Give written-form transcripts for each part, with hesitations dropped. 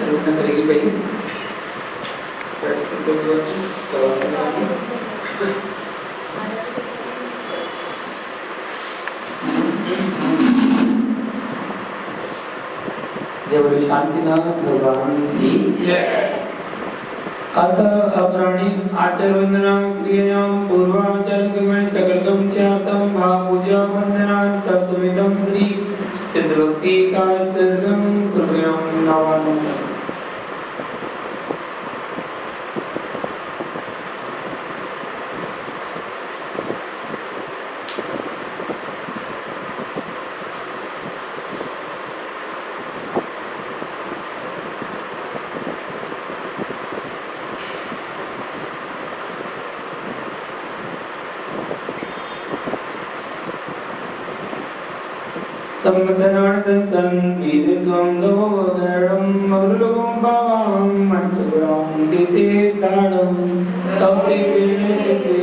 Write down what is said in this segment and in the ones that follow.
रचना करेगी पहले। फट से कोई वस्तु प्रवासन जब शांतिनाथ भगवान की जय। अथ अपराणि आचार वंदना क्रियायां पूर्वाचार क्रमेण सकलकं चातं भापूजा वंदना तत्समितं श्री सिद्ध भक्ति का सर्गं कुर्यां नवानं। सम्मतनार्थं संवीरस्वं गवोदरं मरुलगं भावं मट्टुरां दिसे ताडं तवसे कृष्णसिद्धे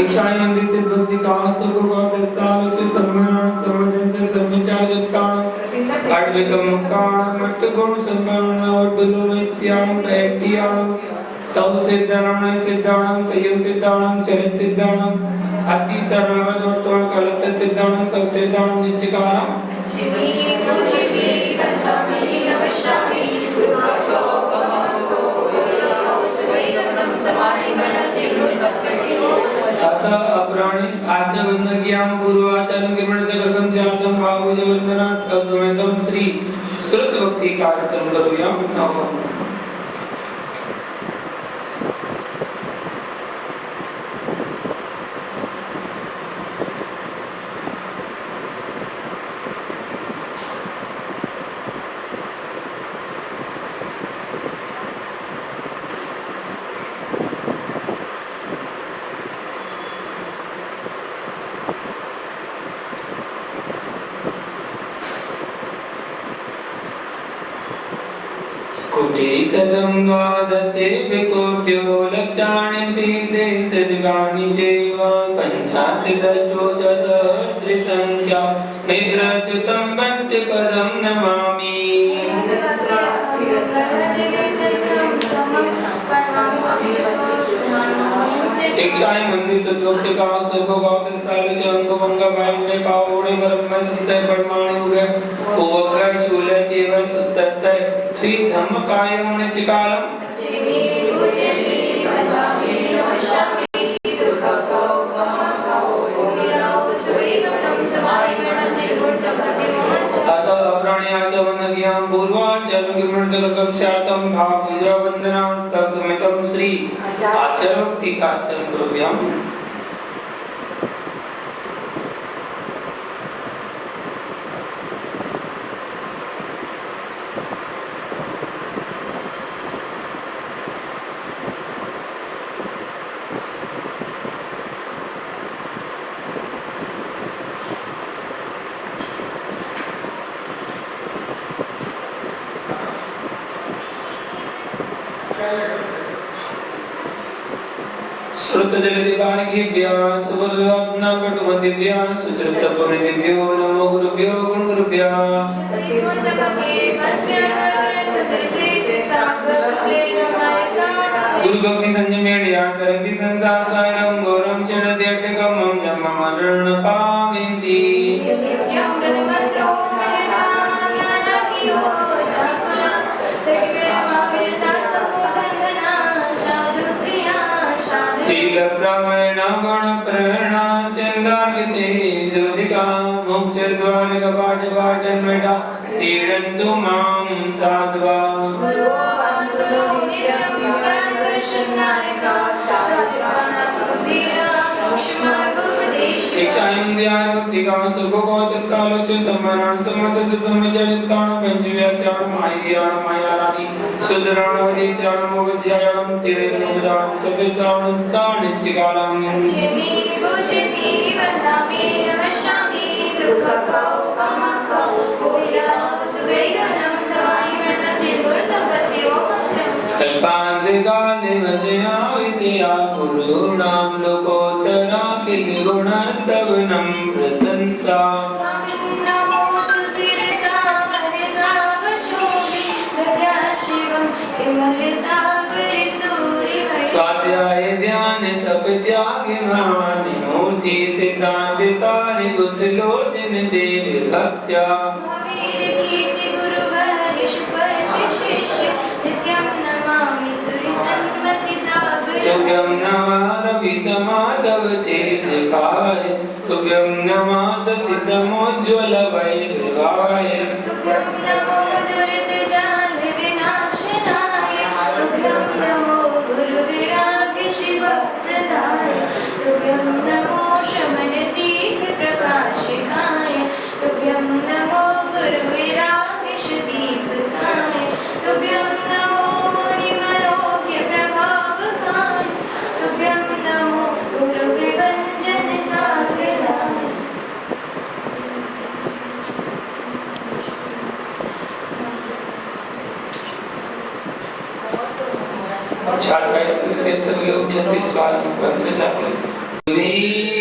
इक्षायं दिसे बुद्धिका सुगुगोदस्तावच सम्मनां सम्मदंसे सम्मिचारयुक्तां अड्विकमुक्कां मट्टुगुण सम्मनां वड्डुलुमित्यां प्रैक्टियां तव सिद्धानां सिद्धानां संयम सिद्धानां चरित सिद्धानां अतीतनावदोत्तम कलत सिद्धानां सब सिद्धानां निच्चकानां तथा अपराणि आचार वंदनायां पूर्वाचार क्रमेण सकलकं चातं भावपूजा वंदना तत्समितं श्री श्रुत भक्ति का संकल्पयां नवम्। कोटिशतं द्वादशे विकोट्यो लक्षाणि सीते सद्गानि चैव पञ्चाशदशोचसहस्रसंख्या निद्राच्युतं पञ्चपदं नमामि। इक्षाय मंदिर सद्भक्ति का सुभोगात स्थल के अंगभंगा भाई पावोड़े ब्रह्म सुतय परमाणु उगे ओवग्र चूले चेव सुतत्य थ्वी धम्म कायं निचकालम अतः अपराण्याच वंदनायां पूर्वाचार क्रमेण सकलकं चातं भावपूजा वंदना तत्समितं श्री आचार भक्ति का संकल्पयां। श्रुतजलदिवानिकेभ्यः सुवर्णपटुमतिभ्यः सुचरितपुनिभ्यो नमो गुरुभ्यो गुणगुरुभ्यः। गुरु भक्ति संयमेण यातरति संसार सायनं घोरं चढ़ति अट्टकमं जन्ममरण पावन्ति। शील ब्राह्मण गण प्रेरणा चंदार्गते ज्योतिका मोक्ष द्वार कपाट वाटन मेटा तीरंतु मां साधवा। गुरु अंतरो नित्यं दर्शनायका चारिपाणा कबीरा मोक्षमार्गोपदेश। शिक्षायं ध्यान भक्ति का सुखोगत सालोच सम्मरण सम्मत से समचरिताण पंचव्याचार मायाण मायारानी सुधराण वदेशाण मोवज्यायण तिरेनुदान सभ्यसाण सानिच्चिकालम। लक्ष्मी पूजनी वंदामि नमस्यामि दुःखकौ कामकौ भूयाः सुगैगनं समाहिमनं जिगुर संपत्तियो कल्पान्तिकाले भजना विषया गुरूणां लोकोत्तरा किल गुणस्तवनं प्रशंसा। स्वाध्याय ध्यान तप त्याग महान मूर्ति सिद्धांत सारे घुसलोचन देव भक्त्या तुभ्यं नमः रवि समाधव तेज खाय तुभ्यं नमः शशि समोज्ज्वल वैभवाय तुभ्यं नमो दुरित जाल विनाशनाय तुभ्यं नमो गुरु विराग शिव प्रदाय तुभ्यं नमो शमन तीर्थ प्रकाशिकाय तुभ्यं नमो गुरु विराग दीपकाय तुभ्यं नमो मुनिमनोज्ञ प्रभावकाय तुभ्यं नमो गुरु विभञ्जन सागराय। चार का इसके सब लोग छत्तीस सवाल में से जाते हैं गुरुदेव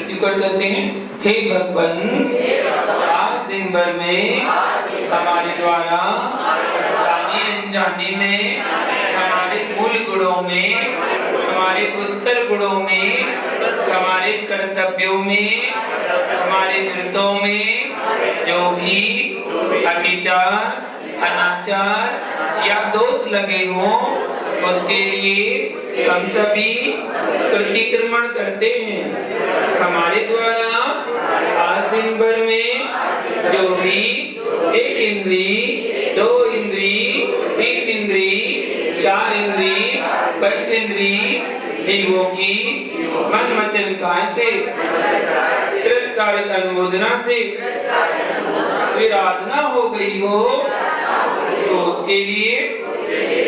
मृत्यु कर देते हैं। हे भगवान, आज दिन भर में हमारे द्वारा जाने अनजाने में हमारे मूल गुणों में, हमारे उत्तर गुणों में, हमारे कर्तव्यों में, हमारे व्रतों में जो भी अतिचार, अनाचार या दोष लगे हों, उसके लिए हम सभी प्रतिक्रमण करते हैं। हमारे द्वारा आज दिन भर में जो भी एक इंद्री, दो इंद्री, तीन इंद्री, चार इंद्री, पंच इंद्री जीवों की मन वचन काया से कृतकार्य अनुमोदना से विराधना हो गई हो, तो उसके लिए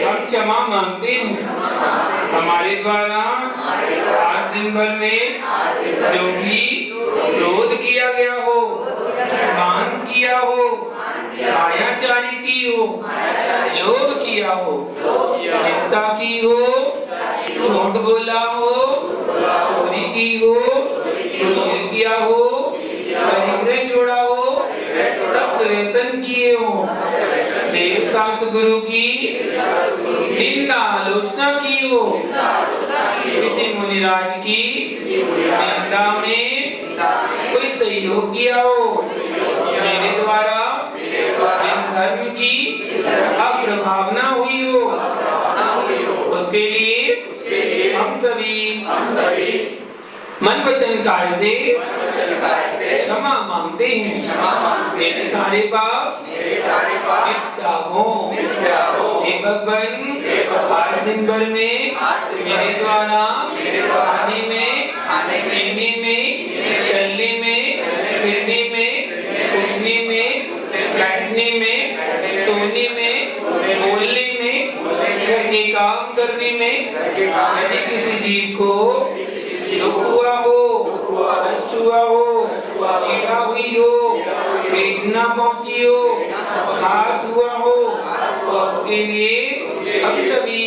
हम क्षमा मांगते हैं। हमारे द्वारा आज दिन भर में जो भी क्रोध किया गया हो, मान किया हो, मायाचारी की हो, लोभ किया हो, हिंसा की हो, झूठ बोला हो, चोरी की हो, कुचल किया हो, परिग्रह जोड़ा हो, सप्त व्यसन किए हो, देव शास्त्र गुरु की निंदा आलोचना की हो, किसी मुनिराज की निंदा में कोई सहयोग किया हो, मेरे द्वारा धर्म की अप्रभावना हुई हो, उसके लिए हम सभी मन वचन काया से क्षमा मांगते हैं। मेरे सारे पाप मिथ्या हो। हे भगवान, आज दिन भर में मेरे द्वारा खाने में, पीने में, चलने में, फिरने में, उठने में, बैठने में, सोने में, बोलने में, घर के काम करने में यदि किसी जीव को दुख हुआ हो, कष्ट हुआ हो, पीड़ा हुई हो, वेदना पहुंची हो, घात हुआ हो, तो उसके लिए हम सभी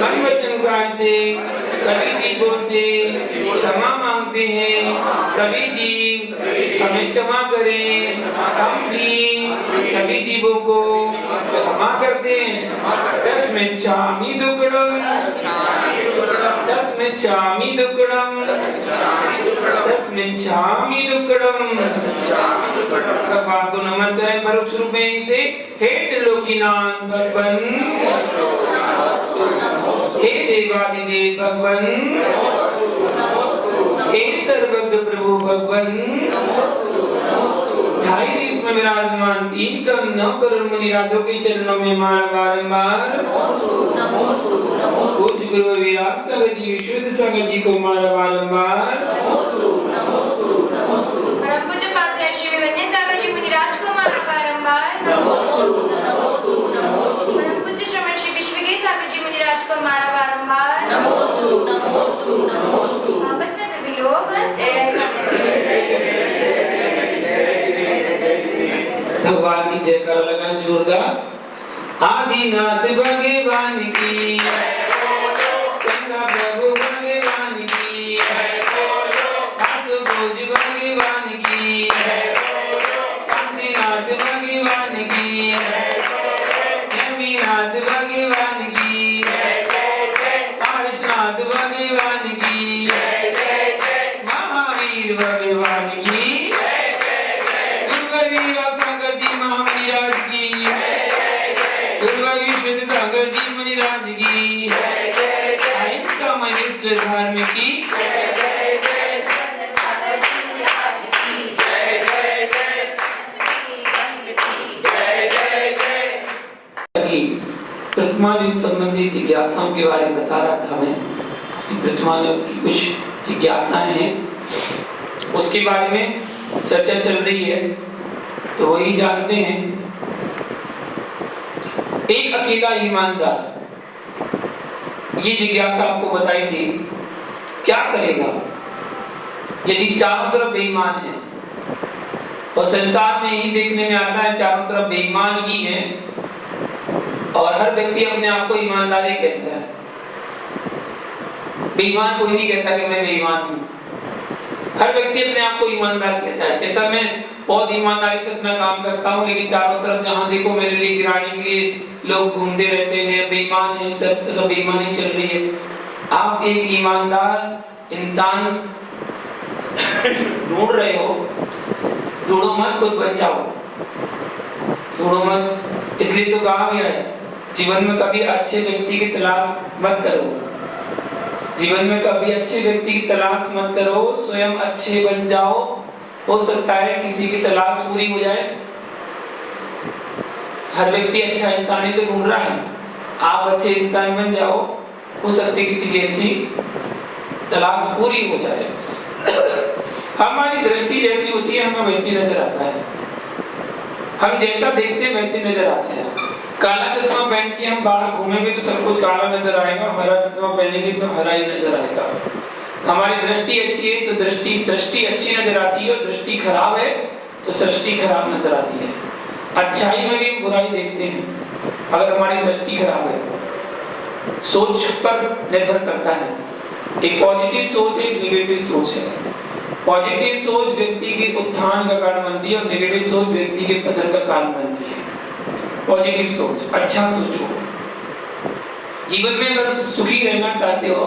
मन वचन काया से सभी जीवों से क्षमा मांगते हैं। सभी जीव हमें क्षमा करें, हम भी सभी जीवों को क्षमा करते हैं। तस्मिच्छामि दुक्कडम, तस्मिच्छामि दुक्कडम, तस्मिच्छामि दुक्कडम। भगवान को नमन करें परोक्ष रूप में इसे। हे त्रिलोकीनाथ भगवान, हे देवादिदेव भगवान, हे सर्वज्ञ प्रभु भगवान, ढाई दीप में विराजमान 3 करोड़ मुनिराजों के चरणों में मारा बारंबार पूज्य गुरु विराट संगत जी, विशुद्ध संगत जी को मारा बारंबार। परम पूज्य पात्र श्री विवन्य सागर जी मुनिराज को मारा बारंबार। परम पूज्य श्रमण श्री विश्वगे सागर जी मुनिराज को मारा बारंबार। आपस में सभी लोग भगवान की जयकारा लगा जोरदार। आदिनाथ भगवान की, चंद्र प्रभु भगवान की, आशुतोष भगवान की, शांतिनाथ भगवान की, यमीनाथ भगवान की, पारसनाथ भगवान की, महावीर भगवान की, सागर जी मुनिराज की, अहिंसा महेश्वर धर्म की, प्रतिमा युग संबंधी जिज्ञासाओं के बारे में बता रहा था मैं। प्रतिमा युग की कुछ जिज्ञासाएं हैं, उसके बारे में चर्चा चल रही है, तो वही जानते हैं। एक अकेला ईमानदार, ये जिज्ञासा आपको बताई थी, क्या करेगा यदि चारों तरफ बेईमान है? और संसार में ही देखने में आता है चारों तरफ बेईमान ही है, और हर व्यक्ति अपने आप को ईमानदारी कहता है। बेईमान कोई नहीं कहता कि मैं बेईमान हूं। हर व्यक्ति अपने आप को ईमानदार कहता है मैं बहुत ईमानदारी से अपना काम करता हूँ, लेकिन चारों तरफ जहाँ देखो मेरे लिए गिराने के लिए लोग घूमते रहते हैं, बेईमान है, सब जगह बेईमानी चल रही है। आप एक ईमानदार इंसान ढूंढ रहे हो, ढूंढो मत, खुद बन जाओ, ढूंढो मत। इसलिए तो कहा गया है जीवन में कभी अच्छे व्यक्ति की तलाश मत करो, जीवन में कभी अच्छे व्यक्ति की तलाश मत करो, स्वयं अच्छे बन जाओ। हो सकता है किसी की तलाश पूरी हो जाए। हर व्यक्ति अच्छा इंसान ही तो ढूंढ रहा है, आप अच्छे इंसान बन जाओ, हो सकती किसी की अच्छी तलाश पूरी हो जाए। हमारी दृष्टि जैसी होती है हमें वैसी नजर आता है, हम जैसा देखते हैं वैसे नजर आता है। काला चश्मा पहन के हम बाहर घूमेंगे तो सब कुछ काला नजर आएगा, हरा चश्मा पहनेंगे तो हरा ही नजर आएगा। हमारी दृष्टि अच्छी है तो दृष्टि सृष्टि अच्छी नजर आती है, और दृष्टि खराब है तो सृष्टि खराब नजर आती है। अच्छाई में भी बुराई देखते हैं अगर हमारी दृष्टि खराब है। सोच पर निर्भर करता है, एक पॉजिटिव सोच है, एक नेगेटिव सोच है। पॉजिटिव सोच व्यक्ति के उत्थान का कारण बनती है और नेगेटिव सोच व्यक्ति के पतन का कारण बनती है। पॉजिटिव सोच, अच्छा सोचो। जीवन में अगर सुखी रहना चाहते हो,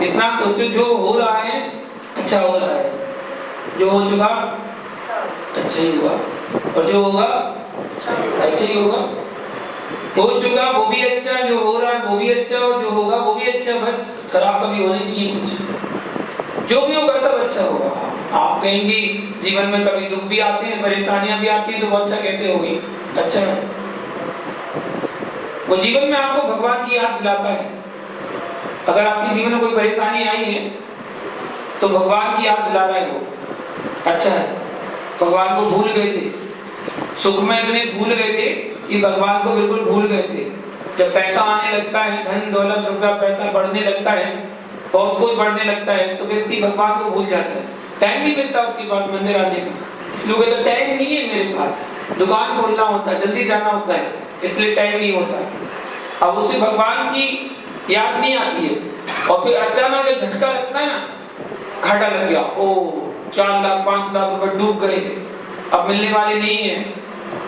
इतना सोचो जो हो रहा है अच्छा हो रहा है, जो हो चुका अच्छा ही हुआ, और जो होगा अच्छा ही होगा। हो चुका वो भी अच्छा, जो हो रहा है वो भी अच्छा, और जो होगा वो भी अच्छा, बस खराब कभी होने नहीं है कुछ। जो भी होगा सब अच्छा होगा। आप कहेंगे जीवन में कभी दुख भी आते हैं, परेशानियां भी आती हैं, तो वो अच्छा कैसे होगी? अच्छा है वो जीवन में आपको भगवान की याद दिलाता है। अगर आपके जीवन में कोई परेशानी आई है तो भगवान की याद दिला रहा है वो, अच्छा है। भगवान को भूल गए थे, सुख में इतने भूल गए थे कि भगवान को बिल्कुल भूल गए थे। जब पैसा आने लगता है, धन दौलत रुपया पैसा बढ़ने लगता है, बहुत कुछ बढ़ने लगता है, तो व्यक्ति भगवान को भूल जाता है। टाइम नहीं मिलता उसके पास मंदिर आने का, इसलिए कहते टाइम नहीं है मेरे पास, दुकान खोलना होता है, जल्दी जाना होता है, इसलिए टाइम नहीं होता। अब उसे भगवान की याद नहीं आती है, और फिर अचानक जब झटका लगता है ना, घाटा लग गया, ओ 4 लाख 5 लाख रुपए डूब गए, अब मिलने वाले नहीं है,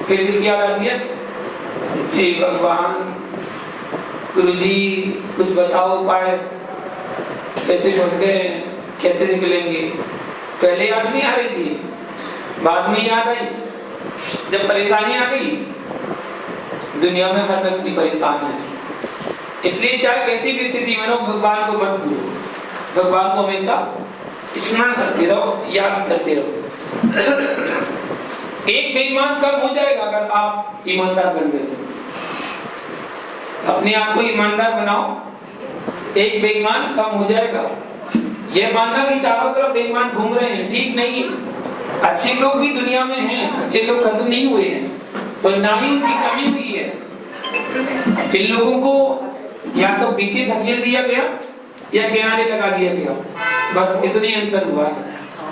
फिर किसकी याद आती है? हे भगवान, गुरुजी कुछ बताओ उपाय, कैसे फंस गए, कैसे निकलेंगे? पहले याद नहीं आ रही थी, बाद में याद आई जब परेशानी आ गई। दुनिया में हर व्यक्ति परेशान है, इसलिए चाहे कैसी भी स्थिति में हो, भगवान को मत भूलो, भगवान को हमेशा स्मरण करते रहो, याद करते रहो। एक बेईमान कम हो जाएगा अगर आप ईमानदार बन गए तो। अपने आप को ईमानदार बनाओ, एक बेईमान कम हो जाएगा। यह मानना कि चारों तरफ बेईमान घूम रहे हैं ठीक नहीं है। अच्छे लोग भी दुनिया में हैं, अच्छे लोग खत्म नहीं हुए हैं, और ना ही उनकी कमी हुई है। इन लोगों को या तो पीछे धकेल दिया गया या किनारे लगा दिया गया, बस इतने अंतर हुआ है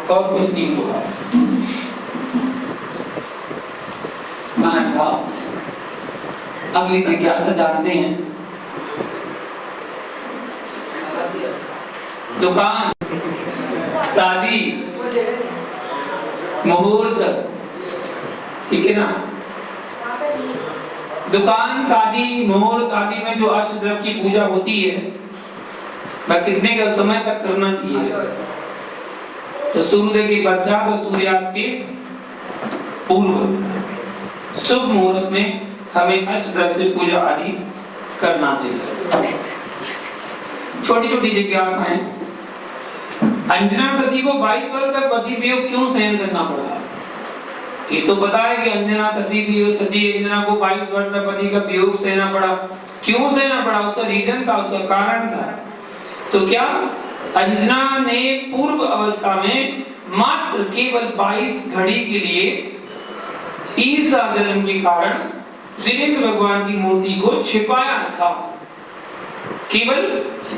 और कुछ नहीं हुआ। अगली जिज्ञासा जानते हैं। दुकान, शादी, मुहूर्त, ठीक है ना? दुकान, शादी, मुहूर्त आदि में जो अष्टद्रव्य की पूजा होती है, वह कितने का समय तक करना चाहिए? तो सूर्योदय के पश्चात और सूर्यास्त के पूर्व शुभ मुहूर्त में हमें अष्टद्रव्य से पूजा आदि करना चाहिए। छोटी छोटी जिज्ञासाएं। अंजना सती को 22 वर्ष तक पति वियोग क्यों सहन करना पड़ा? ये तो पता है कि अंजना सती थी, सती अंजना को 22 वर्ष तक पति का वियोग सहना पड़ा। क्यों सहना पड़ा? उसका रीजन था, उसका कारण था। तो क्या अंजना ने पूर्व अवस्था में मात्र केवल 22 घड़ी के लिए ईर्ष्या जलन के कारण वीरेंद्र भगवान की मूर्ति को छिपाया था? केवल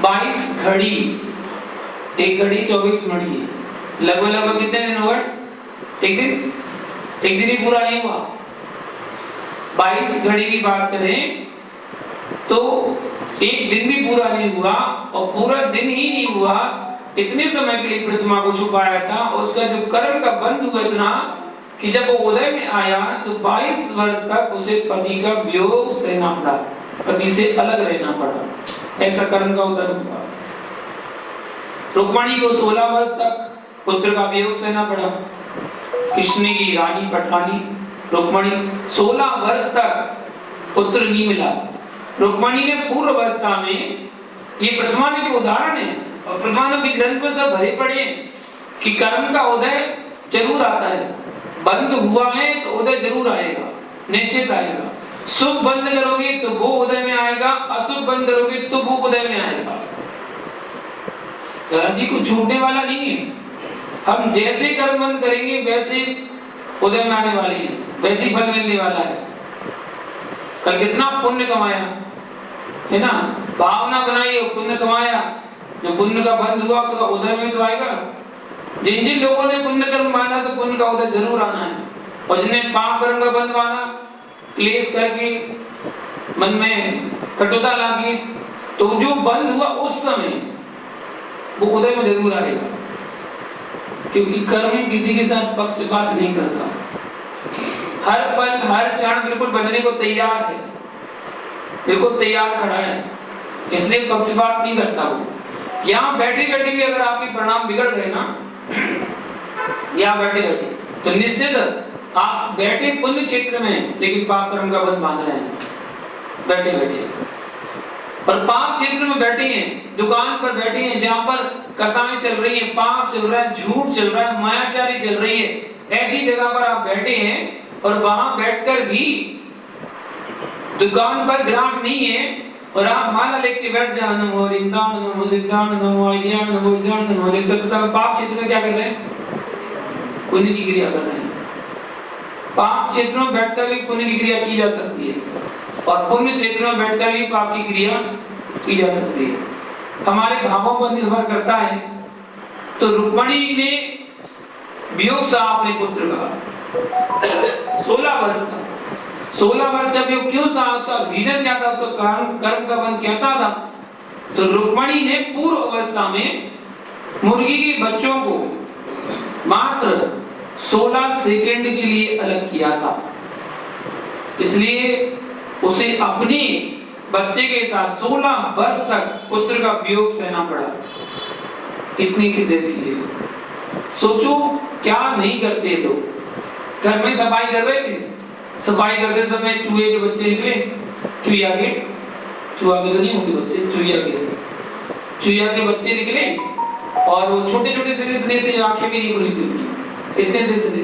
22 घड़ी, एक घड़ी 24 मिनट की, लगभग कितने दिन हुए? एक दिन ही पूरा नहीं हुआ। 22 घड़ी की बात करें तो एक दिन भी पूरा नहीं हुआ, और पूरा दिन ही नहीं हुआ, इतने समय के लिए प्रतिमा को छुपाया था, उसका जो कर्म का बंध हुआ इतना कि जब वो उदय में आया तो 22 वर्ष तक उसे पति का वियोग सहना पड़ा, पति से अलग रहना पड़ा, ऐसा कर्म का उदय हुआ। रुक्मिणी को 16 वर्ष तक पुत्र का वियोग सहना पड़ा। कृष्ण की रानी पठानी रुक्मिणी 16 वर्ष तक पुत्र नहीं मिला। रुक्मिणी ने पूर्व अवस्था में, ये प्रतिमान के उदाहरण है और प्रतिमानों के ग्रंथ में सब भरे पड़े हैं कि कर्म का उदय जरूर आता है, बंद हुआ है तो उदय जरूर आएगा, निश्चित आएगा। शुभ बंद करोगे तो वो उदय में आएगा, अशुभ बंद करोगे तो वो उदय में आएगा। जी को छूटने वाला नहीं है। हम जैसे कर्म बंद करेंगे वैसे उदय में आने वाले हैं, वैसे ही फल मिलने वाला है। कल कितना पुण्य कमाया है ना, भावना बनाई और पुण्य कमाया, जो पुण्य का बंद हुआ तो उदय में तो आएगा। जिन जिन लोगों ने पुण्य कर्म माना तो पुण्य का उदय जरूर आना है, और जिन्हें पाप कर्म का बंद माना, क्लेश करके मन में कटुता लाके, तो जो बंद हुआ उस समय वो उदय में जरूर आएगा, क्योंकि कर्म किसी के साथ पक्षपात नहीं करता। हर पल हर क्षण बिल्कुल बदलने को तैयार है, बिल्कुल तैयार खड़ा है, इसलिए पक्षपात नहीं करता वो। यहाँ बैठे बैठे भी अगर आपके परिणाम बिगड़ गए ना, यहाँ बैठे बैठे, तो निश्चित आप बैठे पुण्य क्षेत्र में लेकिन पाप कर्म का बंध बांध रहे हैं बैठे बैठे, और पाप क्षेत्र में बैठे हैं, दुकान पर बैठे हैं जहां पर कसाएं चल रही हैं, पाप चल रहा है, झूठ चल रहा है, मायाचारी चल रही है, ऐसी जगह पर आप बैठे हैं और वहां बैठकर भी दुकान पर ग्राहक नहीं है और आप माला लेके बैठ जाओ, नमो रिंदान नमो सिद्धान नमो आइडियान नमो जान नमो, ये सब पाप क्षेत्र में क्या कर रहे हैं? पुण्य की क्रिया कर रहे हैं। पाप क्षेत्र में बैठकर भी पुण्य की क्रिया की जा सकती है, और पुण्य क्षेत्र में बैठकर भी पाप की क्रिया की जा सकती है। हमारे भावों पर निर्भर करता है। तो रुक्मिणी ने वियोग सहा अपने पुत्र का 16 वर्ष का, 16 वर्ष का वियोग क्यों सहा, उसका रीजन क्या था, उसका कर्म का बंध कैसा था? तो रुक्मिणी ने पूर्व अवस्था में मुर्गी के बच्चों को मात्र 16 सेकंड के लिए अलग किया था, इसलिए उसे अपने बच्चे के साथ 16 वर्ष तक पुत्र का वियोग सहना पड़ा, इतनी सी देर के लिए। सोचो क्या नहीं करते लोग। घर में सफाई कर रहे थे, सफाई करते समय चूहे के बच्चे निकले, चूहिया के तो नहीं होंगे बच्चे, चूहिया के बच्चे निकले, और वो छोटे छोटे से इतने से आंखें भी नहीं खुली थी उनकी, इतने से थे।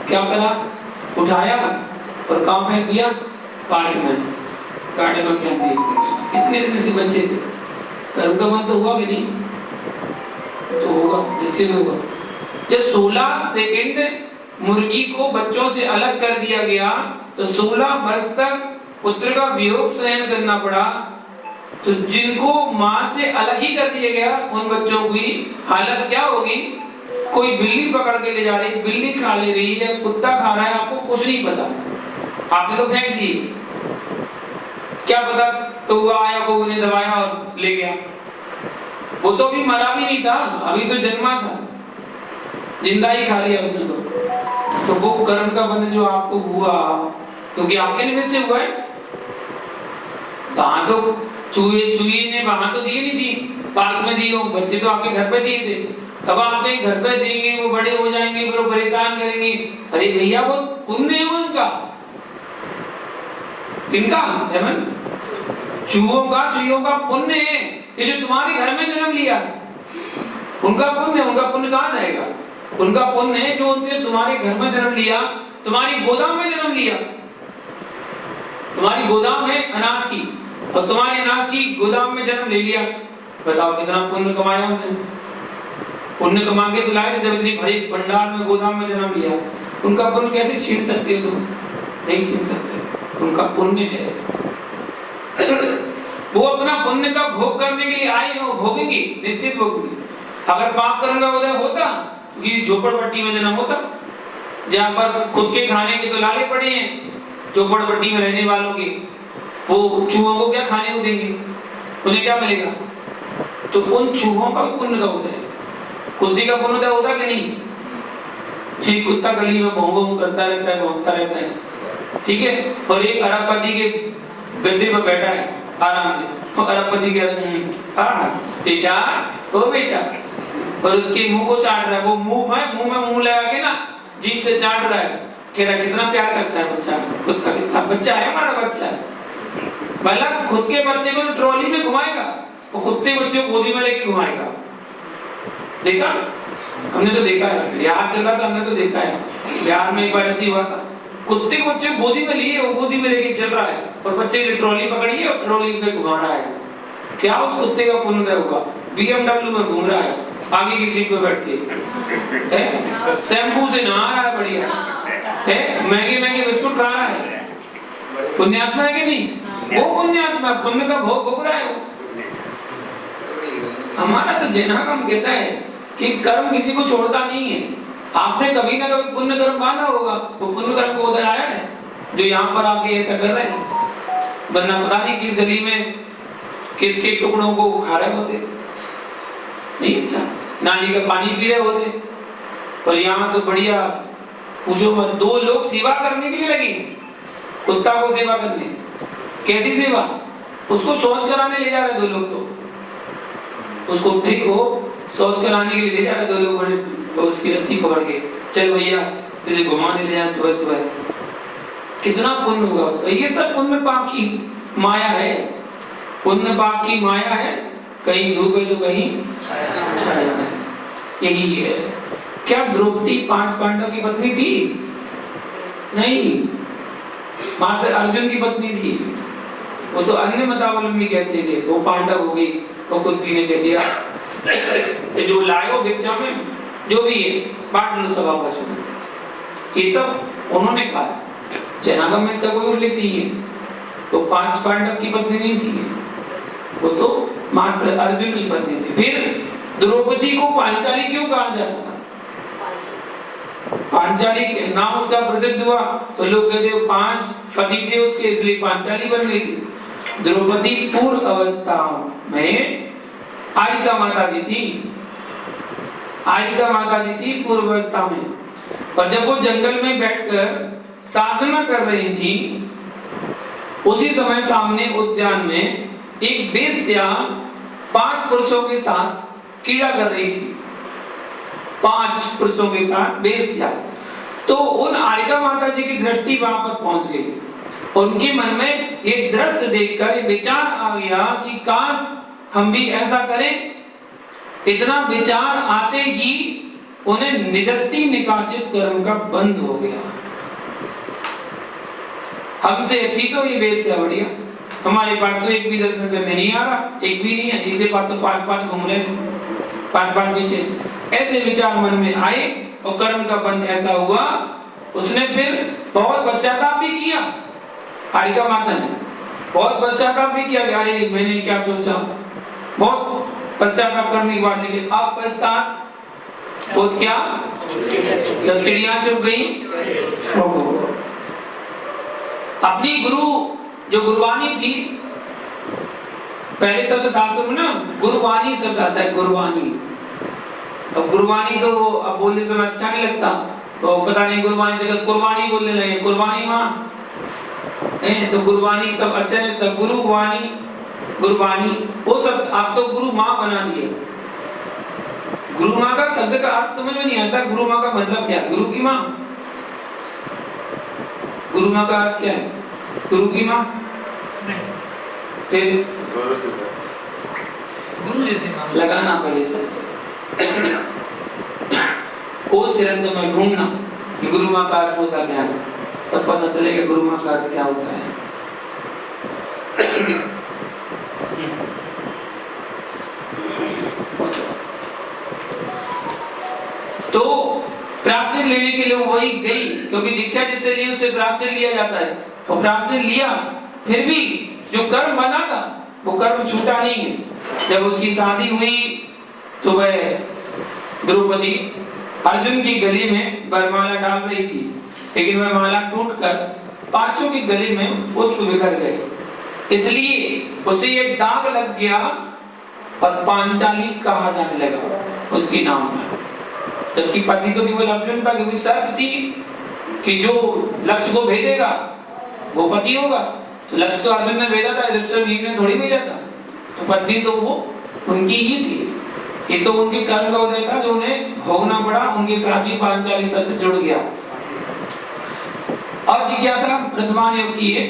क्या करा, उठाया और कहाँ फेंक दिया, पानी में, गाड़ी में फेंक दिया। इतने से बच्चे थे। कर्म का मन तो हुआ कि नहीं? तो होगा, निश्चित होगा। जब 16 सेकंड मुर्गी को बच्चों से अलग कर दिया गया तो 16 वर्ष तक पुत्र का वियोग सहन करना पड़ा। तो जिनको मां से अलग ही कर दिया गया, उन बच्चों की हालत क्या होगी? कोई बिल्ली पकड़ के ले जा रही, बिल्ली खा ले रही है, कुत्ता खा रहा है, आपको कुछ नहीं पता, आपने तो फेंक दिए। क्या पता तो हुआ आया, वो उन्हें दबाया और ले गया। वो तो अभी मरा भी नहीं था, अभी तो जन्मा था, जिंदा ही खा लिया उसने। तो वो कर्म का बंध जो आपको हुआ, क्योंकि आपके निमित्त से हुआ है। वहां तो चूहे ने वहां तो दिए नहीं थी, पार्क में दिए, बच्चे तो आपके घर पे दिए थे। अब आपके घर पे देंगे, वो बड़े हो जाएंगे, फिर वो परेशान करेंगे। अरे भैया वो पुण्य है उनका, किनका? हेमंत, चूहों का पुण्य है कि जो तुम्हारे घर में जन्म लिया, उनका पुण्य। उनका पुण्य कहाँ जाएगा? उनका पुण्य है जो उनके तुम्हारे घर में जन्म लिया, तुम्हारी गोदाम में जन्म लिया। तुम्हारी गोदाम है अनाज की, और तुम्हारे अनाज की गोदाम में जन्म ले लिया। बताओ कितना पुण्य कमाया उन्होंने। पुण्य कमा के तो लाए थे, जब इतनी बड़ी भंडार में गोदाम में जन्म लिया। उनका पुण्य कैसे छीन सकते हो तुम? नहीं छीन सकते, उनका पुण्य है। वो अपना पुण्य का भोग करने के लिए आए हो, भोगेंगे, निश्चित भोगेंगे। अगर पाप कर्म का उदय होता तो किसी झोपड़पट्टी में जन्म होता, जहाँ पर खुद के खाने के तो लाले पड़े हैं झोपड़पट्टी में रहने वालों के। वो चूहों को क्या खाने को देंगे? उन्हें क्या मिलेगा? तो उन चूहों का भी पुण्य का उदय है। कुत्ते का पुण्य होता कि नहीं? एक कुत्ता गली में भौं भौं करता रहता है, भौंकता रहता है, ठीक है, और एक अरबपति के गद्दे पर बैठा है आराम से, तो अरबपति कह रहा बेटा ओ बेटा, और उसके मुंह को चाट रहा है, वो मुंह में मुंह लगा के ना जीभ से चाट रहा है, कह रहा कितना प्यार करता है बच्चा, कुत्ता कितना बच्चा है हमारा बच्चा है। मतलब खुद के बच्चे को ट्रॉली में घुमाएगा, वो कुत्ते बच्चे को गोदी में लेके घुमाएगा। देखा, हमने तो देखा है, बिहार चल रहा था, हमने तो देखा है, बिहार में एक बार ऐसे ही हुआ था, कुत्ते को बच्चे गोदी में लिए, वो गोदी में लेके चल रहा है और बच्चे की ट्रॉली पकड़ी है और ट्रॉली पे घुमा रहा है। क्या उस कुत्ते का पुण्य होगा? BMW में घूम रहा है आगे की सीट पे बैठ के, शैम्पू से नहा रहा है, बढ़िया है, महंगे बिस्कुट खा रहा है, पुण्यात्मा है कि नहीं? वो पुण्यात्मा, पुण्य का भोग भोग रहा है वो। हमारा तो जैनागम कहता है कि कर्म किसी को छोड़ता नहीं है। आपने कभी ना कभी पुण्य कर्म बांधा होगा, वो पुण्य कर्म को उधर आया है जो यहाँ पर आके ऐसा कर रहे हैं, वरना पता नहीं किस गली में किसके टुकड़ों को खा रहे होते, नहीं अच्छा, नाली का पानी पी रहे होते, और यहाँ तो बढ़िया पूछो मत, 2 लोग सेवा करने के लिए लगे, कुत्ता को सेवा करने। कैसी सेवा? उसको शौच कराने ले जा रहे 2 लोग, तो उस कुत्ते को शौच कराने के लिए ले जा रहे 2 लोग, उसकी रस्सी पकड़ के, चल भैया तुझे घुमाने ले जा सुबह सुबह। कितना पुण्य होगा उसका। ये सब पुण्य पाप की माया है, पुण्य पाप की माया है, कहीं धूप है तो कहीं छाया है, यही है। क्या द्रौपदी 5 पांडव की पत्नी थी? नहीं, मात्र अर्जुन की पत्नी थी। वो तो अन्य मतावलंबी कहते थे, वो पांडव हो गई, वो कुंती ने कह दिया जो लायो भिक्षा में जो भी है बांट लो सब आपस में। ये तब उन्होंने कहा, जैनागम में इसका कोई उल्लेख नहीं है। तो 5 पांडव की पत्नी नहीं थी, वो तो मात्र अर्जुन की पत्नी थी। फिर द्रौपदी को पांचाली क्यों कहा जाता था? पांचाली नाम उसका प्रसिद्ध हुआ तो लोग कहते हैं 5 पति थे उसके, इसलिए पांचाली बन गई थी। द्रौपदी पूर्व अवस्था में आरिका माता जी थी, आरिका माता जी थी पूर्व अवस्था में, और जब वो जंगल में बैठकर साधना कर रही थी, उसी समय सामने उद्यान में एक वेश्या 5 पुरुषों के साथ क्रीड़ा कर रही थी, 5 पुरुषों के साथ वेश्या। तो उन आरिका माता जी की दृष्टि वहां पर पहुंच गई, उनके मन में ये दृश्य देखकर ये विचार आ गया कि काश हम भी ऐसा करें। इतना विचार आते ही उन्हें निदत्ति निकाचित कर्म का बंद हो गया। हमसे अच्छी तो ये वेश्या बढ़िया, हमारे पास तो एक भी दर्शन करने नहीं आ रहा, एक भी नहीं है, एक से पास तो 5 घूम रहे, 5 पीछे। ऐसे विचार मन में आए और कर्म का बंद ऐसा हुआ, उसने फिर बहुत पश्चाताप भी किया। आरिका माता ने बहुत पश्चाताप भी किया कि अरे मैंने क्या सोचा, बहुत पश्चाताप करने के बाद लेकिन अब पश्चात वो क्या, जब चिड़िया चुप गई, अपनी गुरु जो गुरुवाणी थी, पहले शब्द शास्त्र में ना गुरुवाणी शब्द आता है, गुरुवाणी। अब गुरुवाणी तो अब बोलने समय अच्छा नहीं लगता, तो पता नहीं गुरुवाणी जगह कुर्बानी बोलने लगे, कुर्बानी माँ तो गुरुवाणी सब अच्छा है, तब गुरुवाणी गुरुवाणी वो शब्द आप तो गुरु माँ बना दिए। गुरु माँ का शब्द का अर्थ समझ में नहीं आता, गुरु माँ का मतलब क्या है? गुरु की माँ। गुरु माँ का अर्थ क्या है? गुरु की माँ, फिर गुरु जैसी माँ लगाना पहले सच कोष ग्रंथ में ढूंढना कि गुरु माँ का अर्थ होता क्या है, तब पता चलेगा गुरु माँ का अर्थ क्या होता है। तो प्राश्चित लेने के लिए वही गई, क्योंकि दीक्षा जिससे ली उससे प्राश्चित लिया जाता है, तो प्राश्चित लिया, फिर भी जो कर्म बना था वो कर्म छूटा नहीं है। जब उसकी शादी हुई तो वह द्रौपदी अर्जुन की गले में वरमाला डाल रही थी, लेकिन वह माला टूटकर 5 के गले में पुष्प बिखर गए, इसलिए उसे एक दाग लग गया और पांचाली कहा जाने लगा उसके नाम में। जबकि पति तो केवल अर्जुन था, क्योंकि शर्त थी कि जो लक्ष्य को भेदेगा वो पति होगा। तो लक्ष्य तो अर्जुन ने भेजा था, युधिष्ठिर ने थोड़ी भेजा था। तो पत्नी तो वो उनकी ही थी। ये तो उनके कर्म का उदय था जो उन्हें भोगना पड़ा। उनके साथ भी पांचाली शब्द जुड़ गया। अब जिज्ञासा प्रथमा ने की है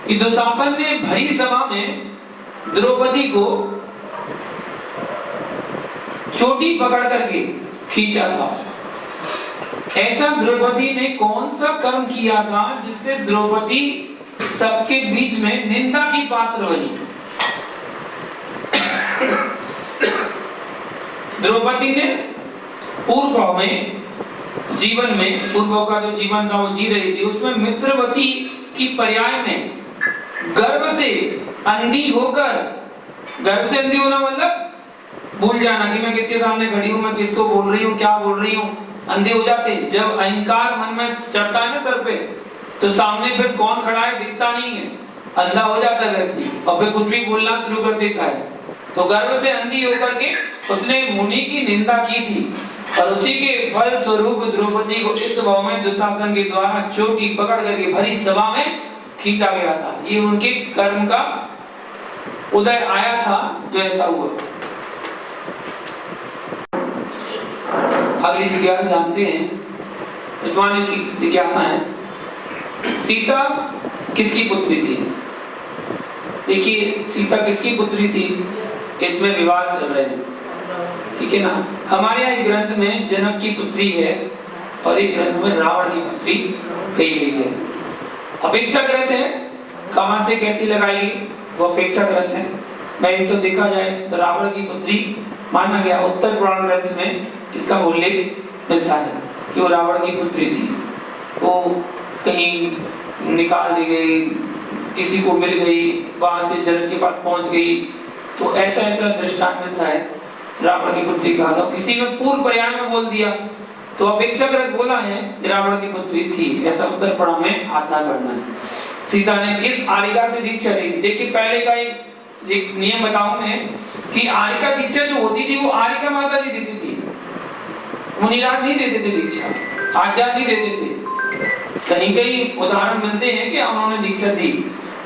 कि दुशासन ने भरी सभा में द्रौपदी को चोटी पकड़ करके खींचा था। ऐसा द्रौपदी ने कौन सा कर्म किया था जिससे द्रौपदी सबके बीच में निंदा की पात्र बनी? द्रौपदी ने पूर्व में जीवन में पूर्व का जो जीवन था वो जी रही थी, उसमें मित्रवती की पर्याय में गर्भ से अंधी होकर, गर्भ से अंधी होना मतलब भूल जाना कि मैं किसके सामने खड़ी हूं, मैं किसको बोल रही हूं, क्या बोल रही हूं, अंधे हो जाते। जब अहंकार मन में चढ़ता है ना सर पे, तो सामने फिर कौन खड़ा है दिखता नहीं है, अंधा हो जाता है व्यक्ति और फिर कुछ भी बोलना शुरू कर देता है। तो गर्भ से अंधी होकर के उसने मुनि की निंदा की थी और उसी के फल स्वरूप द्रौपदी को इस भाव में दुशासन के द्वारा चोटी पकड़ करके भरी सभा में खींचा गया था। ये उनके कर्म का उदय आया था जो ऐसा हुआ। अगली जिज्ञासा जानते हैं, विद्वान की जिज्ञासा है, सीता किसकी पुत्री थी? देखिए सीता किसकी पुत्री थी इसमें विवाद चल रहे हैं, ठीक है ना। हमारे यहाँ एक ग्रंथ में जनक की पुत्री है और एक ग्रंथ में रावण की पुत्री कही गई है। अपेक्षाकृत है, कहां से कैसी लगाई वो अपेक्षाकृत है। मैं तो देखा जाए तो रावण की पुत्री माना गया। उत्तर पुराण ग्रंथ में इसका उल्लेख मिलता है कि वो रावण की पुत्री थी। वो कहीं निकाल दी गई, किसी को मिल गई, वहां से जनक के पास पहुंच गई, तो ऐसा ऐसा दृष्टांत मिलता है रावण की पुत्री कहा था। किसी में पूर्व पर्याय में बोल दिया तो अपेक्षाकृत बोला है कि रावण की पुत्री थी, ऐसा उत्तर पुराण में आता है वर्णन। सीता ने किस आरिका से दीक्षा ली थी? देखिए पहले का एक नियम बताऊं मैं कि आरिका दीक्षा जो होती थी वो आरिका माता जी देती थी, मुनिराज नहीं देते थे दीक्षा, आचार्य नहीं देते थे। कहीं कहीं उदाहरण मिलते हैं कि उन्होंने दीक्षा दी,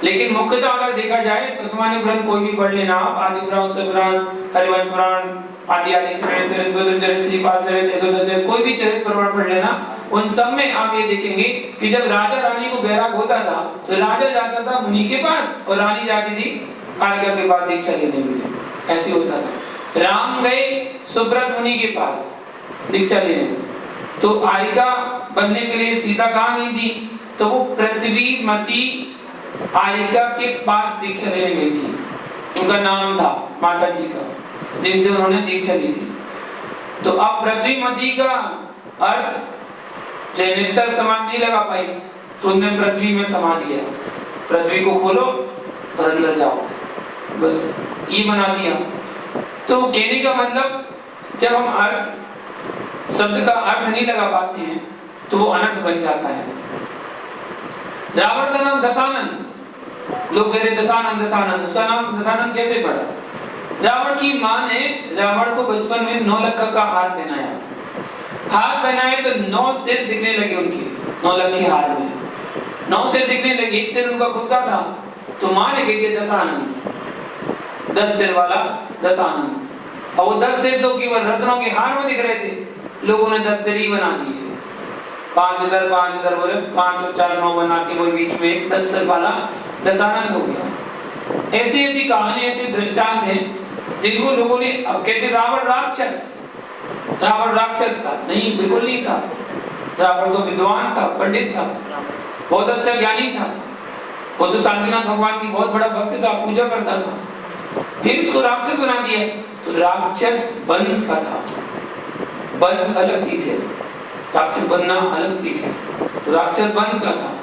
लेकिन मुख्यतः अगर देखा जाए प्रथमानी ग्रंथ कोई भी पढ़ लेना आप, आदि पुराण, उत्तर पुराण, हरिवंश पुराण, आदि चरित, श्रीपाद चरित, यशोधर चरित, कोई भी चरित पुराण पढ़ लेना, उन सब में आप ये देखेंगे कि जब राजा रानी को बैराग होता था तो राजा जाता था मुनि के पास और रानी जाती थी आरिका के पास दीक्षा लेने के लिए, ऐसे होता था। राम गए सुब्रत मुनि के पास दीक्षा लेने, तो आरिका बनने के लिए सीता कहाँ गई थी? तो वो पृथ्वी मती आरिका के पास दीक्षा लेने गई थी। उनका नाम था माता जी का, जिनसे उन्होंने दीक्षा ली थी। तो अब पृथ्वी मती का अर्थ नित्तर समाधि नहीं लगा पाई, तो उन्होंने पृथ्वी में समा दिया, पृथ्वी को खोलो और अंदर जाओ, बस ये बना दिया। तो कहने का मतलब जब हम अर्थ शब्द का अर्थ नहीं लगा पाते हैं तो वो अनर्थ बन जाता है। रावण का नाम दशानन, लोग कहते दशानन दशानन, उसका नाम दशानन कैसे पड़ा? रावण की मां ने रावण को बचपन में 9 लक्खा का हार पहनाया, हार पहनाए तो 9 सिर दिखने लगे उनके, 9 लक्खे हार में 9 सिर दिखने लगे, एक सिर उनका खुद का था, तो मां ने कह दिया दशानन, 10 सिर वाला दशानन। और वो 10 सिर तो केवल रत्नों के हार में दिख रहे थे, लोगों ने 10 सिर ही बना दिए, 5 इधर 5 इधर बोले 5 और 4 9 बना के वो बीच में 10 सिर वाला दशानन हो गया। ऐसी ऐसी कहानी, ऐसे दृष्टांत हैं जिनको लोगों ने, अब कहते रावण राक्षस, रावण राक्षस था, नहीं बिल्कुल नहीं था। रावण तो विद्वान था, पंडित था, बहुत अच्छा ज्ञानी था, वो तो शांतिनाथ भगवान की बहुत बड़ा भक्त था, पूजा करता था, फिर उसको राक्षस बना दिया। तो राक्षस वंश का था, वंश अलग चीज है, राक्षस बनना अलग चीज है। तो राक्षस वंश का था,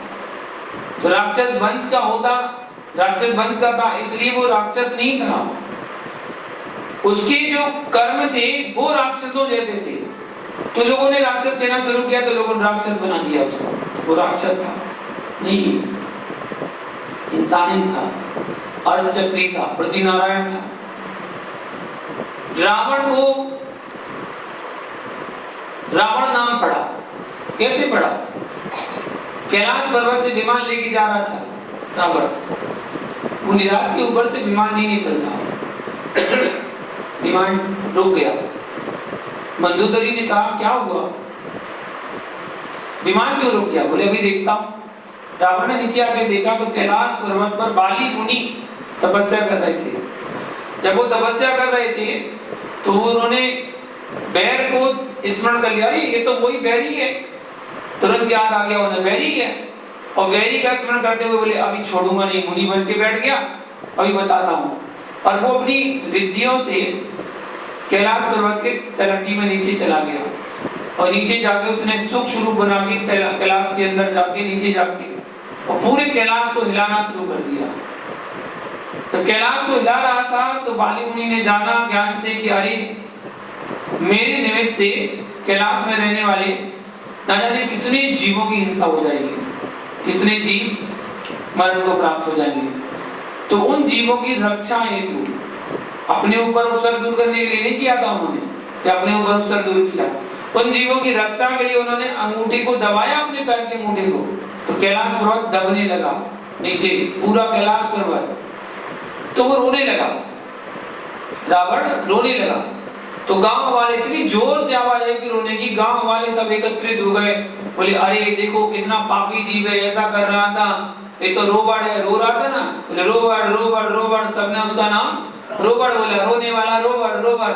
तो राक्षस वंश का होता, राक्षस वंश का था इसलिए वो राक्षस नहीं था, उसके जो कर्म थे वो राक्षसों जैसे थे, तो लोगों ने राक्षस कहना शुरू किया, तो लोगों ने राक्षस बना दिया उसको, वो राक्षस था नहीं, इंसान ही था, अर्धचक्री था, पृथ्वी नारायण था। रावण नाम पड़ा। कैसे पड़ा? कैलाश पर्वत से विमान लेके जा रहा था रावण, मुनिराज के ऊपर से विमान नहीं निकलता, विमान रुक गया। मंदोदरी ने कहा क्या हुआ, विमान क्यों रुक गया? बोले अभी देखता हूं। रावण ने नीचे आके देखा तो कैलाश पर्वत पर बाली मुनि तपस्या कर रहे थे। जब वो तपस्या कर रहे थे तो उन्होंने बैर को स्मरण कर लिया, ये तो वही बैरी है। तुरंत याद आ गया उन्हें बैरी है, और बैरी का स्मरण करते हुए बोले अभी छोड़ूंगा नहीं, मुनि बन के बैठ गया, अभी बताता हूँ। और वो अपनी रिद्धियों से कैलाश पर्वत के तलहटी में नीचे चला गया, और नीचे जाके उसने सूक्ष्म रूप बना के कैलाश के अंदर जाके नीचे जाके और पूरे कैलाश को हिलाना शुरू कर दिया। तो कैलाश को हिला रहा था तो बाली मुनि ने जाना ज्ञान से कि अरे मेरे निमित्त से कैलाश में रहने वाले ना जाने कितने जीवों की हिंसा हो जाएगी, कितने जीव मरण को प्राप्त हो जाएंगे। तो उन जीवों की रक्षा हेतु अपने ऊपर उपसर्ग दूर करने के लिए नहीं किया था उन्होंने, कि अपने ऊपर उपसर्ग दूर किया, उन जीवों की रक्षा के लिए उन्होंने अंगूठी को दबाया अपने पैर के अंगूठे को, तो कैलाश पर्वत दबने लगा नीचे, पूरा कैलाश पर्वत। तो वो रोने लगा, रावण रोने लगा। तो गांव वाले, इतनी जोर से आवाज आई कि रोने की, गांव वाले सब एकत्रित हो गए, बोले अरे देखो कितना पापी जीव है, ऐसा कर रहा था, ये तो रोबड़ है, रो रहा था ना, बोले रोबड़ रोबड़ रोबड़, सबने उसका नाम रोबड़ बोला, रोने वाला रोबड़ रोबड़।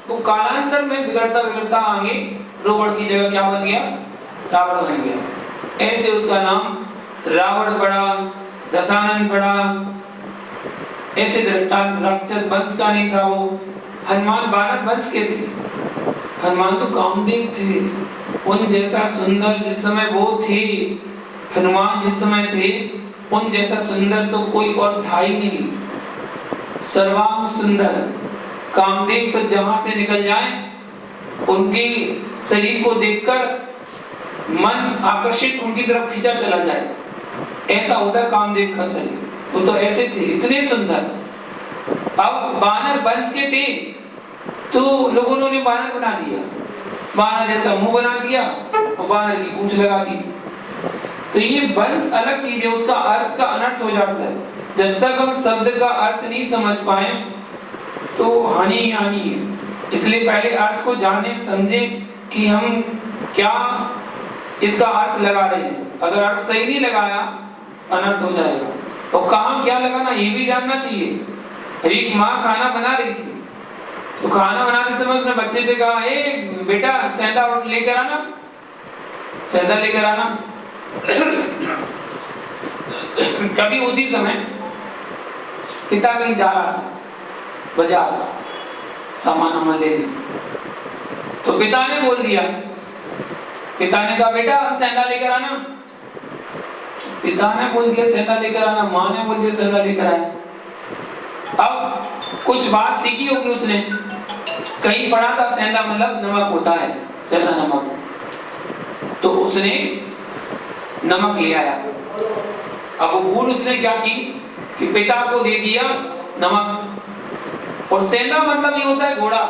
तो कालांतर में बिगड़ता बिगड़ता आगे रोबड़ की जगह क्या बन गया, रावण बन गया। ऐसे उसका नाम रावण पड़ा, दशानन पड़ा। ऐसे दृष्टांत राक्षस वंश का नहीं था वो, हनुमान वानर वंश के थे। हनुमान तो कामदेव थे, उन जैसा सुंदर जिस समय वो थे, हनुमान जिस समय थे उन जैसा सुंदर तो कोई और था ही नहीं, सर्वांग सुंदर। कामदेव तो जहां से निकल जाए उनके शरीर को देखकर मन आकर्षित उनकी तरफ खींचा चला जाए, ऐसा होता कामदेव का शरीर। वो तो ऐसे थे, इतने सुंदर। अब वानर वंश के थे तो लोगों ने वानर बना दिया, वानर जैसा मुंह बना दिया और वानर की पूंछ लगा दी। तो ये वंश अलग चीज है, उसका अर्थ का अनर्थ हो जाता है। जब तक हम शब्द का अर्थ नहीं समझ पाए तो हानि ही हानि है। इसलिए पहले अर्थ को जाने समझे कि हम क्या इसका अर्थ लगा रहे हैं। अगर अर्थ सही नहीं लगाया अनर्थ हो जाएगा। और कहाँ क्या लगाना ये भी जानना चाहिए। एक माँ खाना बना रही थी, तो खाना बनाते समय उसने बच्चे से कहा, ए बेटा सेंधा लेकर आना, सेंधा लेकर आना। कभी उसी समय पिता कहीं जा रहा था बाजार, सामान वामान ले दी, तो पिता ने बोल दिया, पिता ने कहा बेटा सेंधा लेकर आना। पिता ने बोल दिया सेंधा लेकर आना, माँ ने बोल दिया सेंधा लेकर आए। अब कुछ बात सीखी होगी उसने, कहीं पढ़ा था सेंधा मतलब नमक होता है, सेंधा नमक, तो उसने नमक ले आया। अब वो भूल उसने क्या की कि पिता को दे दिया नमक। और सेंधा मतलब ये होता है घोड़ा,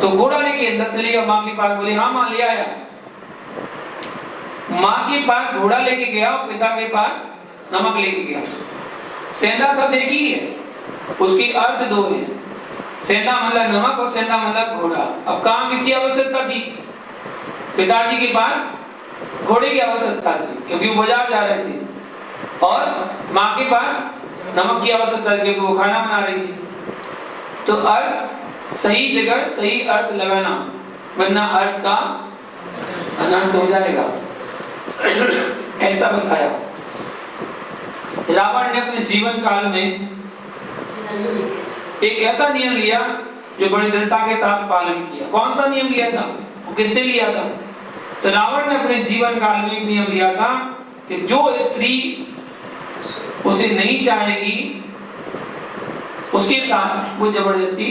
तो घोड़ा लेके अंदर चले गया माँ के पास, बोले हाँ माँ ले आया। माँ के पास घोड़ा लेके गया, पिता के पास नमक लेके गया। सेंधा शब्द एक ही है, उसकी अर्थ दो है। सेंधा मतलब नमक और सेंधा मतलब घोड़ा। अब कहाँ किसकी आवश्यकता थी? पिताजी के पास घोड़े की आवश्यकता थी क्योंकि वो बाजार जा रहे थे, और माँ के पास नमक की आवश्यकता थी क्योंकि वो खाना बना रही थी। तो अर्थ सही जगह सही अर्थ लगाना, वरना अर्थ का अनर्थ हो जाएगा। ऐसा बताया। रावण ने अपने जीवन काल में एक ऐसा नियम लिया जो बड़ी दृढ़ता के साथ पालन किया। कौन सा नियम लिया था? वो किससे लिया था? तो रावण ने अपने जीवन काल में एक नियम लिया था कि जो स्त्री उसे नहीं चाहेगी उसके साथ वो जबरदस्ती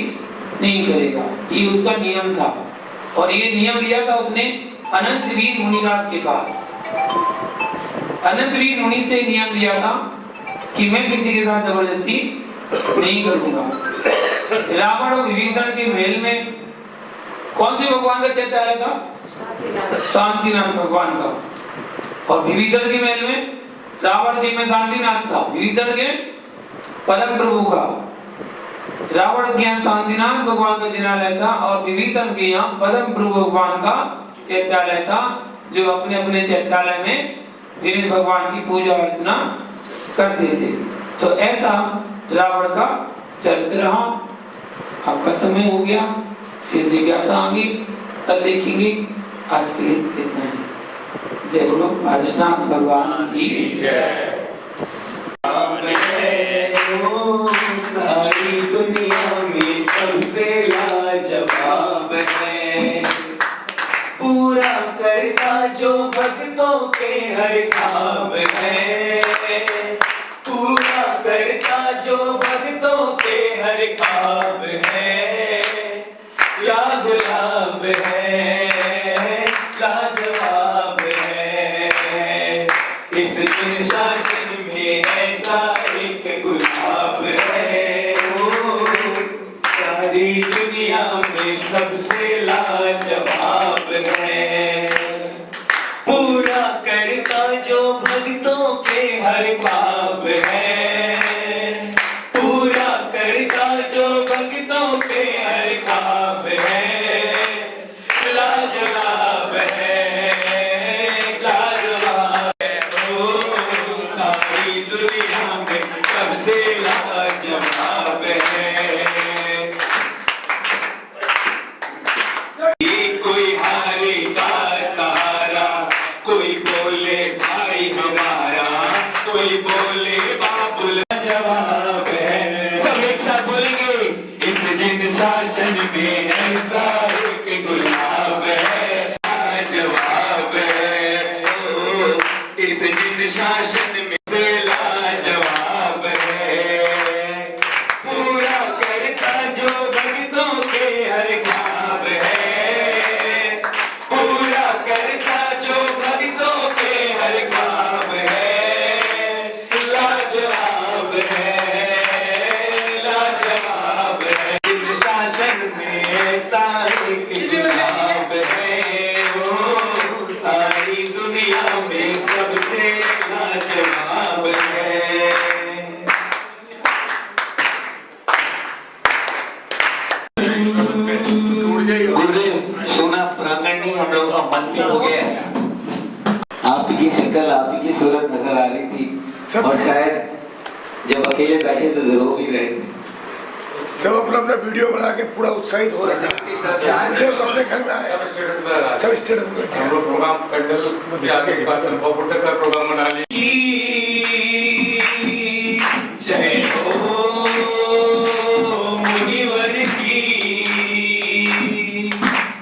नहीं करेगा। ये उसका नियम था, और ये नियम लिया था उसने अनंतवीर मुनिराज के पास। अनंतवीर मुनि से नियम लिया था कि मैं किसी के साथ जबरदस्ती नहीं करूंगा। रावण और विभीषण के महल में कौन से भगवान का चैत्यालय था? शांतिनाथ भगवान का। और विभीषण के महल में रावण के में शांतिनाथ का, विभीषण के परम प्रभु का। रावण के यहाँ शांतिनाथ भगवान का जिनालय था और विभीषण के यहाँ परम प्रभु भगवान का चैत्यालय था, जो अपने अपने चैत्यालय में जिन भगवान की पूजा अर्चना करते थे। तो ऐसा रावण का चरित्र रहा। आपका समय हो गया, शेष जिज्ञासा आगे कल देखेंगे। आज के लिए इतना है। जय बोलो कृष्ण भगवान की जय। सारी दुनिया में सबसे लाजवाब है, पूरा करता जो भक्तों के हर ख्वाब है, पूरा करता जो भक्तों के हर ख्वाब है, लाजवाब है, लाजवाब है। इस शासन में ऐसा एक गुलाब है, ओ सारी दुनिया में सबसे लाजवाब है, पूरा करता जो भक्तों के हर ख्वाब है, पूरा करता जो भक्तों के हर ख्वाब है, लाजवाब है, लाजवाब है, ओ सारी दुनिया में सबसे लाजवाब है। कोई हारे का सहारा, कोई बोले भाई हमारा, कोई बोले बाबुल, जवाब है। सब एक साथ बोलेंगे, इस जिन शासन में ऐसा एक गुलाब है, जवाब है, ओ इस जिन शासन में से लाजवाब है, पूरा करता जो भक्तों के हर ख्वाब है, पूरा करता जो भक्तों के हर ख्वाब है, लाजवाब है, लाजवाब है। इन शासन में ऐसा एक गुलाब है, ओ सारी दुनिया में सबसे लाजवाब है। गुरुदेव सोना प्रांगण नहीं, हम लोग का मंत्री हो गया। आपकी शक्ल, आपकी सूरत नजर आ रही थी और शायद जब अकेले बैठे तो रो भी रहे थे। सब अपना अपना वीडियो बना के पूरा उत्साहित हो रहा था। अपने घर में आए, सब स्टेटस में हम लोग प्रोग्राम कंडल से आगे के बाद अनुभव तक का प्रोग्राम बना लिया। जय हो मुनिवर की,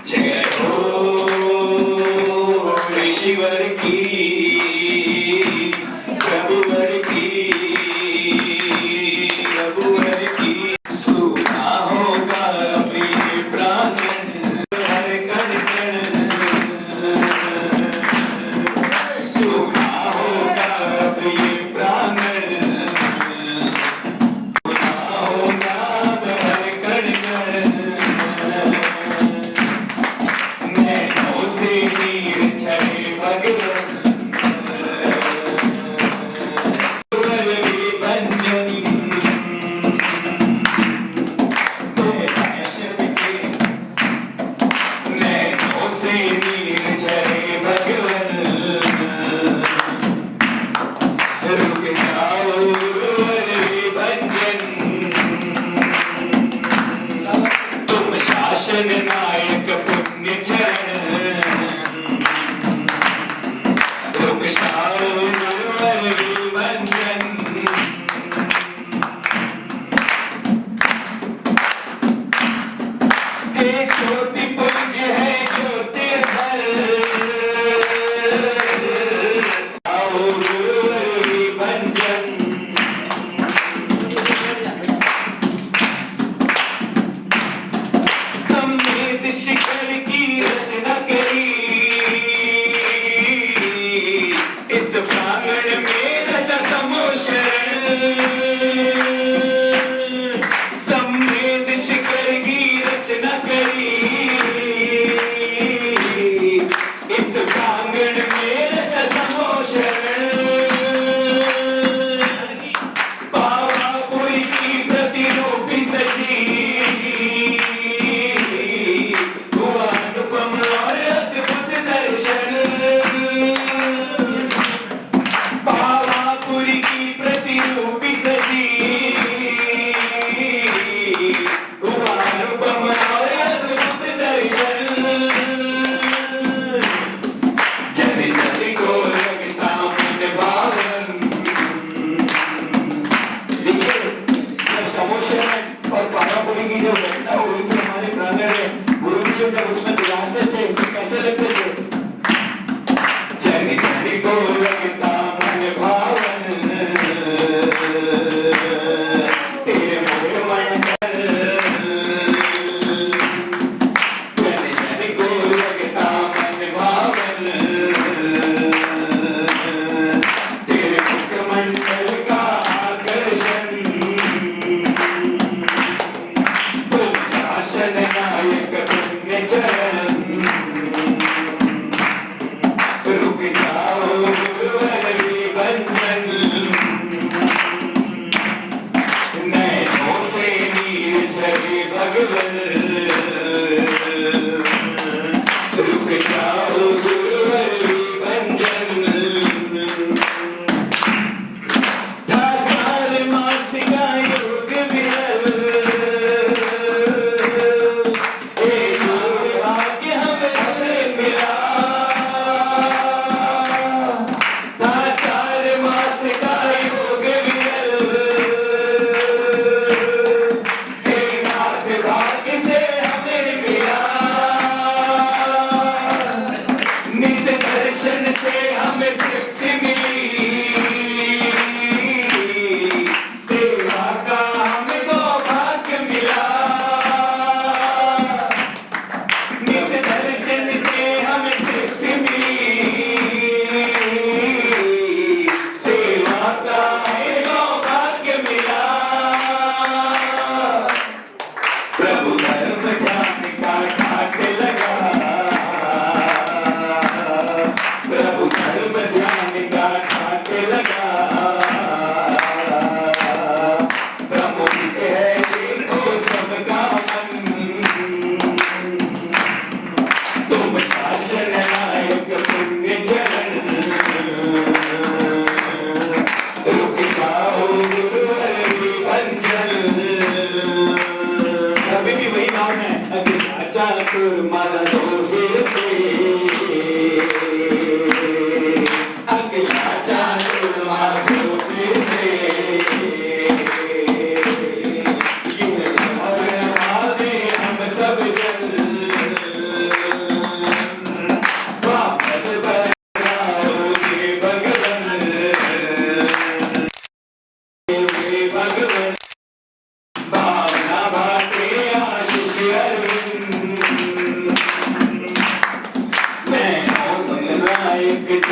जय हो ऋषिवर की, प्रभुवर की, प्रभुवर की। सूखा होगा अभी प्रांगण, हर कण कण, सूखा होगा अभी प्रांगण, सूखा होगा हर कण कण, नैनों से नीर झरे भगवन, नायक पुण्य चरण, धर्म ध्यान का ठाट लगा प्रमुख है देखो सबका मन तुम शासन नायक पुण्य चरण रुक जाओ गुरुवर अंजल अभी भी वही नाम है अगला चातुर मारा तो फिर से अगला चातुर मारा तो फिर से यूं हमारे हम सब जन वापस बजाओ ये भगवन भगवन भावना भाते आशीष अरविंद मैं नायक